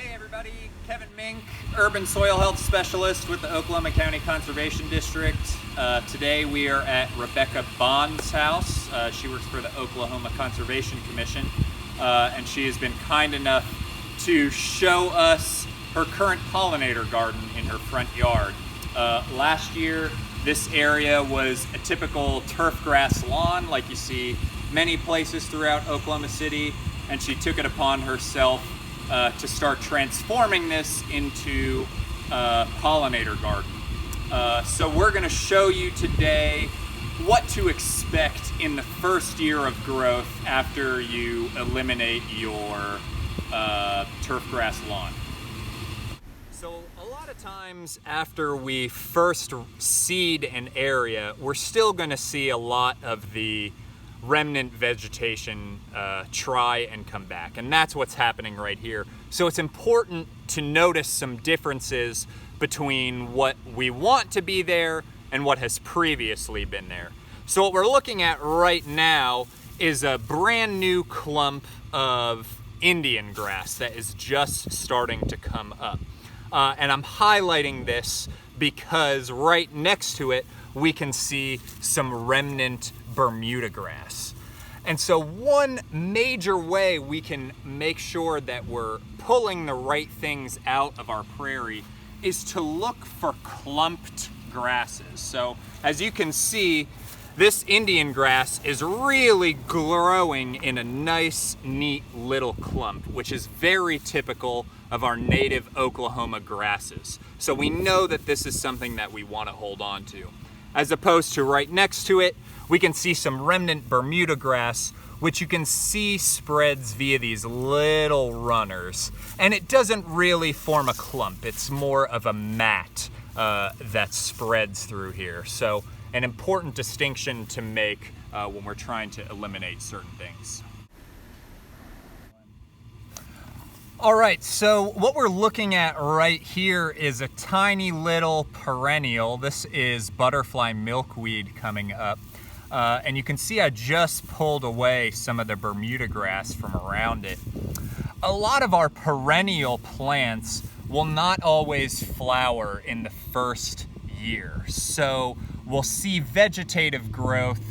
Hey everybody, Kevin Mink, Urban Soil Health Specialist with the Oklahoma County Conservation District. Today we are at Rebecca Bond's house. She works for the Oklahoma Conservation Commission, and she has been kind enough to show us her current pollinator garden in her front yard. Last year, this area was a typical turf grass lawn like you see many places throughout Oklahoma City, and she took it upon herself to start transforming this into a pollinator garden. So we're going to show you today what to expect in the first year of growth after you eliminate your turf grass lawn. So a lot of times after we first seed an area, we're still going to see a lot of the remnant vegetation try and come back, and that's what's happening right here. So it's important to notice some differences between what we want to be there and what has previously been there. So what we're looking at right now is a brand new clump of Indian grass that is just starting to come up, and I'm highlighting this because right next to it we can see some remnant Bermuda grass. And so one major way we can make sure that we're pulling the right things out of our prairie is to look for clumped grasses. So as you can see, this Indian grass is really growing in a nice, neat little clump, which is very typical of our native Oklahoma grasses. So we know that this is something that we want to hold on to. As opposed to right next to it, we can see some remnant Bermuda grass, which you can see spreads via these little runners. And it doesn't really form a clump, it's more of a mat that spreads through here. So an important distinction to make when we're trying to eliminate certain things. All right, so what we're looking at right here is a tiny little perennial. This is butterfly milkweed coming up. And you can see I just pulled away some of the Bermuda grass from around it. A lot of our perennial plants will not always flower in the first year. So we'll see vegetative growth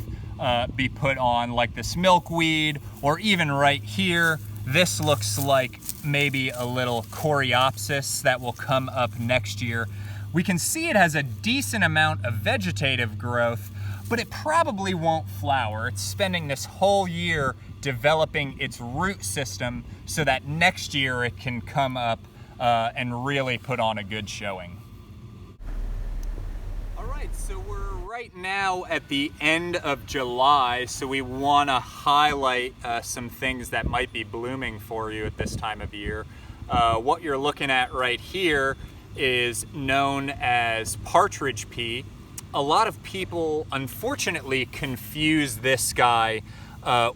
be put on, like this milkweed, or even right here. This looks like maybe a little Choreopsis that will come up next year. We can see it has a decent amount of vegetative growth, but it probably won't flower. It's spending this whole year developing its root system so that next year it can come up and really put on a good showing. All right, so we're right now at the end of July, so we want to highlight some things that might be blooming for you at this time of year. What you're looking at right here is known as Partridge Pea. A lot of people unfortunately confuse this guy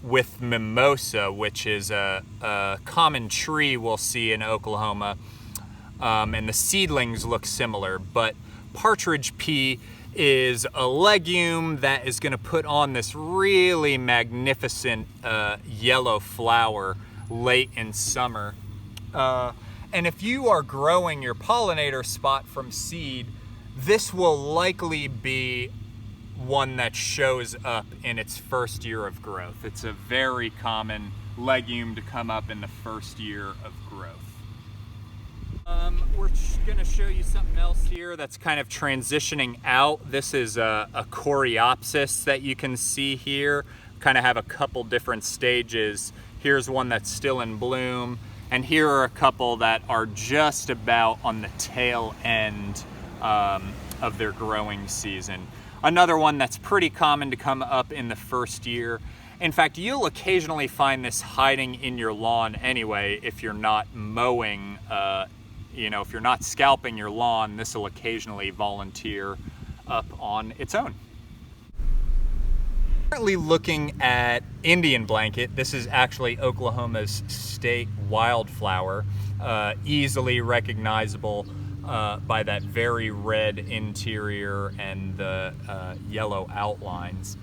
with mimosa, which is a common tree we'll see in Oklahoma, and the seedlings look similar, but Partridge Pea is a legume that is going to put on this really magnificent yellow flower late in summer. And if you are growing your pollinator spot from seed, this will likely be one that shows up in its first year of growth. It's a very common legume to come up in the first year of growth. We're going to show you something else here that's kind of transitioning out. This is a Choreopsis that you can see here. Kind of have a couple different stages. Here's one that's still in bloom, and here are a couple that are just about on the tail end of their growing season. Another one that's pretty common to come up in the first year. In fact, you'll occasionally find this hiding in your lawn anyway if you're not mowing. If you're not scalping your lawn, this will occasionally volunteer up on its own. Currently looking at Indian blanket. This is actually Oklahoma's state wildflower, easily recognizable by that very red interior and the yellow outlines.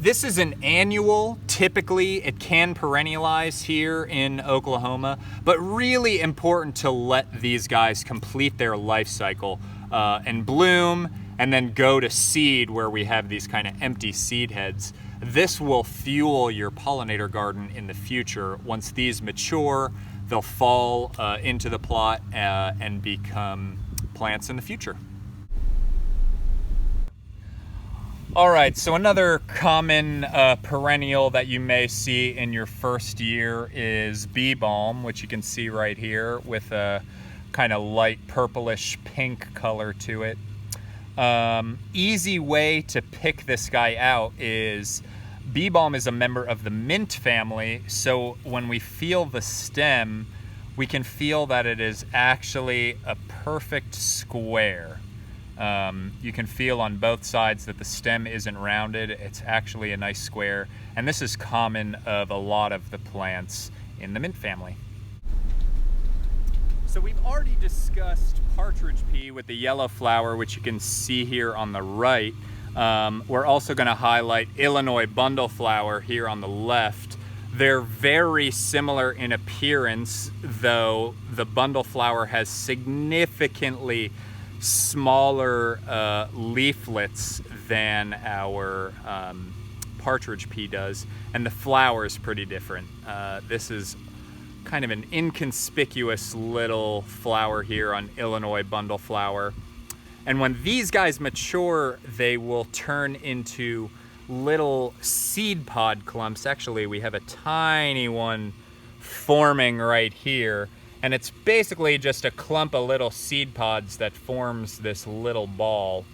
This is an annual. Typically, it can perennialize here in Oklahoma, but really important to let these guys complete their life cycle and bloom, and then go to seed where we have these kind of empty seed heads. This will fuel your pollinator garden in the future. Once these mature, they'll fall into the plot and become plants in the future. All right, so another common perennial that you may see in your first year is bee balm, which you can see right here with a kind of light purplish pink color to it. Easy way to pick this guy out is bee balm is a member of the mint family, so when we feel the stem, we can feel that it is actually a perfect square. You can feel on both sides that the stem isn't rounded. It's actually a nice square. And this is common of a lot of the plants in the mint family. So we've already discussed Partridge Pea with the yellow flower, which you can see here on the right. We're also going to highlight Illinois bundleflower here on the left. They're very similar in appearance, though the bundleflower has significantly smaller leaflets than our Partridge Pea does, and the flower is pretty different. This is kind of an inconspicuous little flower here on Illinois bundleflower, and when these guys mature, they will turn into little seed pod clumps. Actually, we have a tiny one forming right here, and it's basically just a clump of little seed pods that forms this little ball.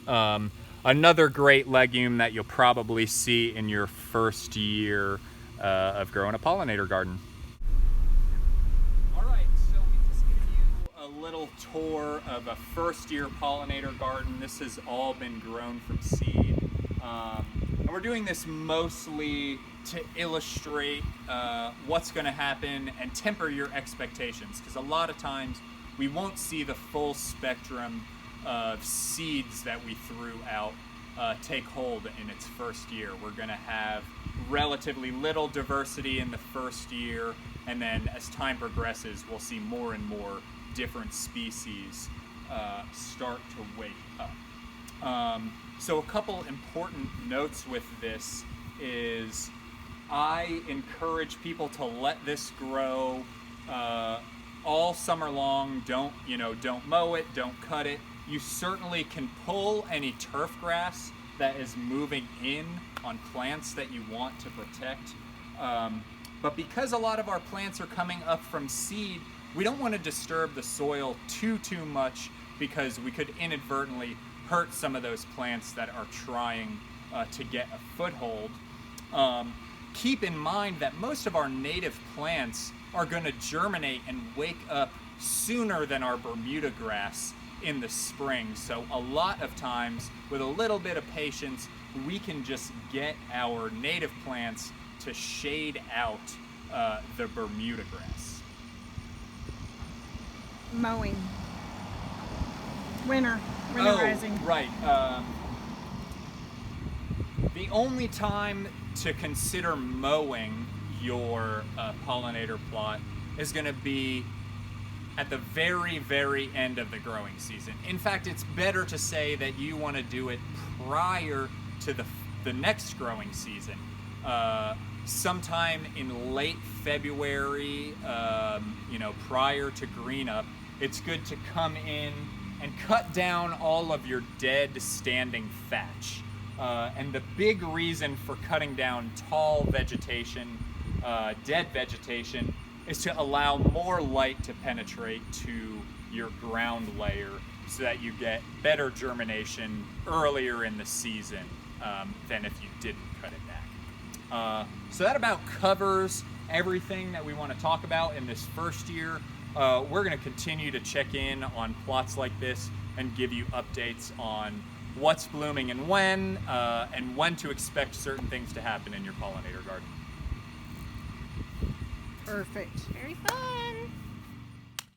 Another great legume that you'll probably see in your first year of growing a pollinator garden. All right, so we just gave you a little tour of a first year pollinator garden. This has all been grown from seed. And we're doing this mostly to illustrate what's going to happen and temper your expectations, because a lot of times we won't see the full spectrum of seeds that we threw out take hold in its first year. We're going to have relatively little diversity in the first year, and then as time progresses, we'll see more and more different species start to wake up. So a couple important notes with this is I encourage people to let this grow all summer long. Don't mow it, don't cut it. You certainly can pull any turf grass that is moving in on plants that you want to protect. But because a lot of our plants are coming up from seed, we don't want to disturb the soil too much, because we could inadvertently hurt some of those plants that are trying to get a foothold. Keep in mind that most of our native plants are going to germinate and wake up sooner than our Bermuda grass in the spring. So a lot of times, with a little bit of patience, we can just get our native plants to shade out the Bermuda grass. Mowing. Winterizing. Oh, right. The only time to consider mowing your pollinator plot is going to be at the very end of the growing season. In fact, it's better to say that you want to do it prior to the next growing season. Sometime in late February, prior to green up, it's good to come in and cut down all of your dead standing thatch. And the big reason for cutting down tall vegetation, dead vegetation, is to allow more light to penetrate to your ground layer so that you get better germination earlier in the season than if you didn't cut it back. So that about covers everything that we want to talk about in this first year. We're going to continue to check in on plots like this and give you updates on what's blooming and when to expect certain things to happen in your pollinator garden. Perfect. Very fun.